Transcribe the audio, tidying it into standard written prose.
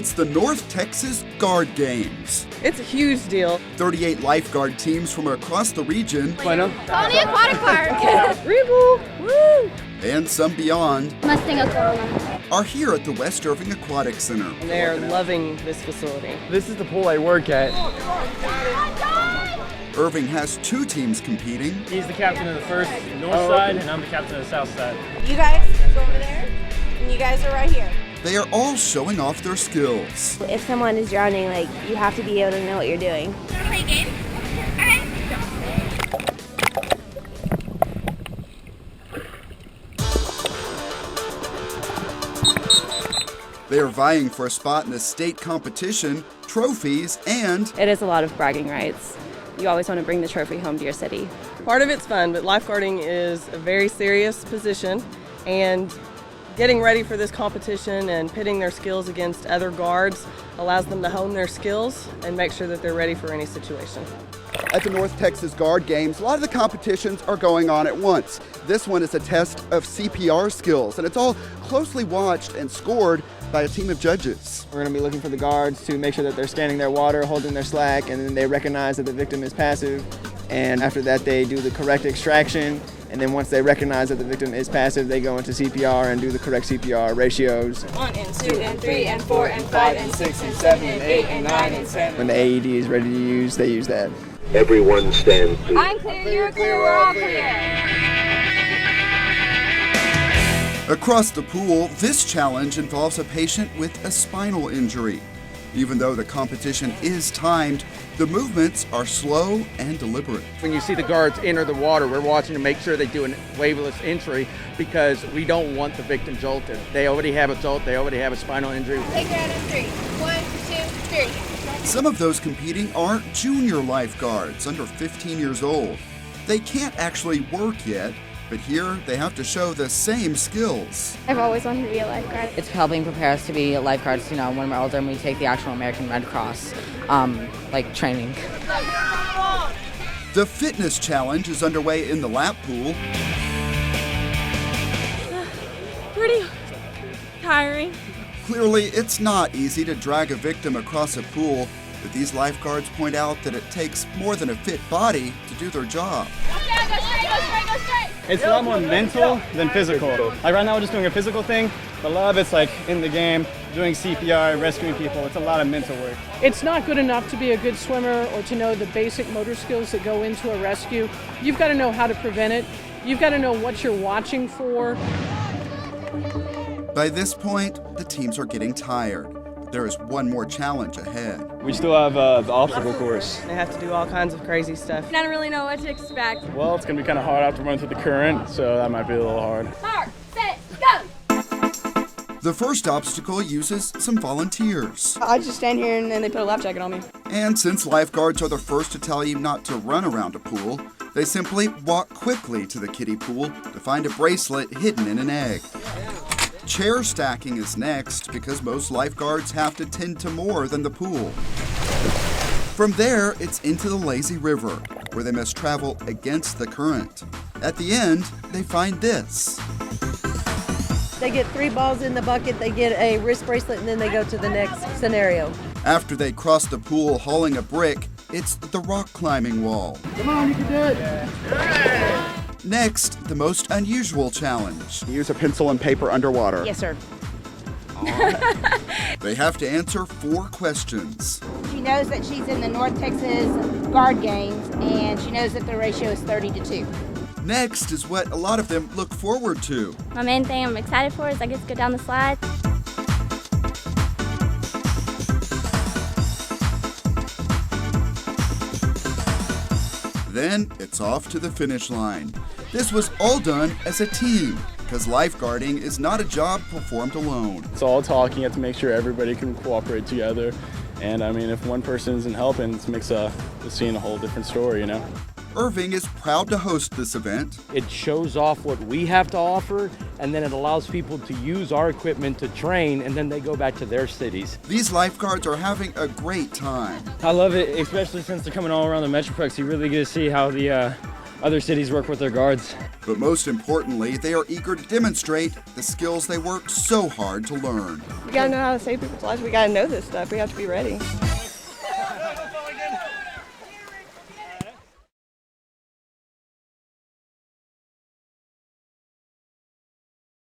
It's the North Texas Guard Games. It's a huge deal. 38 lifeguard teams from across the region. Tony Aquatic Park. Woo! And some beyond Mustang Oklahoma. are here at the West Irving Aquatic Center. And they are loving this facility. This is the pool I work at. Irving has 2 teams competing. He's the captain of the first north side, and I'm the captain of the south side. You guys go over there, and you guys are right here. They are all showing off their skills. If someone is drowning, you have to be able to know what you're doing. Want to play a game? Alright. They are vying for a spot in the state competition, trophies, and It is a lot of bragging rights. You always want to bring the trophy home to your city. Part of it's fun, but lifeguarding is a very serious position, and getting ready for this competition and pitting their skills against other guards allows them to hone their skills and make sure that they're ready for any situation. at the North Texas Guard Games, a lot of the competitions are going on at once. This one is a test of CPR skills, and it's all closely watched and scored by a team of judges. We're going to be looking for the guards to make sure that they're scanning their water, holding their slack, and then they recognize that the victim is passive. And after that, they do the correct extraction. And then once they recognize that the victim is passive, they go into CPR and do the correct CPR ratios. 1 and 2 and 3 and 4 and 5 and 6 and 7 and 8 and 9 and 10. When the AED is ready to use, they use that. Everyone stand to. I'm clear, you're clear, we're all clear. Across the pool, this challenge involves a patient with a spinal injury. Even though the competition is timed, the movements are slow and deliberate. When you see the guards enter the water, we're watching to make sure they do a waveless entry because we don't want the victim jolted. They already have a jolt, they already have a spinal injury. Take it out in 3. 1, 2, 3. Some of those competing are junior lifeguards, under 15 years old. They can't actually work yet, but here they have to show the same skills. I've always wanted to be a lifeguard. It's helping prepare us to be lifeguards, when we're older and we take the actual American Red Cross, training. The fitness challenge is underway in the lap pool. Pretty tiring. Clearly, it's not easy to drag a victim across a pool, but these lifeguards point out that it takes more than a fit body to do their job. It's a lot more mental than physical. Like right now we're just doing a physical thing, but a lot of it's like in the game, doing CPR, rescuing people. It's a lot of mental work. It's not good enough to be a good swimmer or to know the basic motor skills that go into a rescue. You've got to know how to prevent it. You've got to know what you're watching for. By this point, the teams are getting tired. There is one more challenge ahead. We still have the obstacle course. They have to do all kinds of crazy stuff. I don't really know what to expect. Well, it's going to be kind of hard after running through the current, so that might be a little hard. Mark, set, go! The first obstacle uses some volunteers. I just stand here and then they put a life jacket on me. And since lifeguards are the first to tell you not to run around a pool, they simply walk quickly to the kiddie pool to find a bracelet hidden in an egg. Chair stacking is next because most lifeguards have to tend to more than the pool. From there, it's into the lazy river, where they must travel against the current. At the end, they find this. They get 3 balls in the bucket, they get a wrist bracelet, and then they go to the next scenario. After they cross the pool hauling a brick, it's the rock climbing wall. Come on, you can do it! Next, the most unusual challenge. Use a pencil and paper underwater. Yes, sir. They have to answer 4 questions. She knows that she's in the North Texas Guard Games, and she knows that the ratio is 30-2. Next is what a lot of them look forward to. My main thing I'm excited for is I get to go down the slide. Then it's off to the finish line. This was all done as a team, because lifeguarding is not a job performed alone. It's all talking. You have to make sure everybody can cooperate together. And I mean, if one person isn't helping, it makes the scene a whole different story, Irving is proud to host this event. It shows off what we have to offer, and then it allows people to use our equipment to train, and then they go back to their cities. These lifeguards are having a great time. I love it, especially since they're coming all around the Metroplex. You really get to see how the other cities work with their guards. But most importantly, they are eager to demonstrate the skills they worked so hard to learn. We gotta know how to save people's lives. We gotta know this stuff. We have to be ready.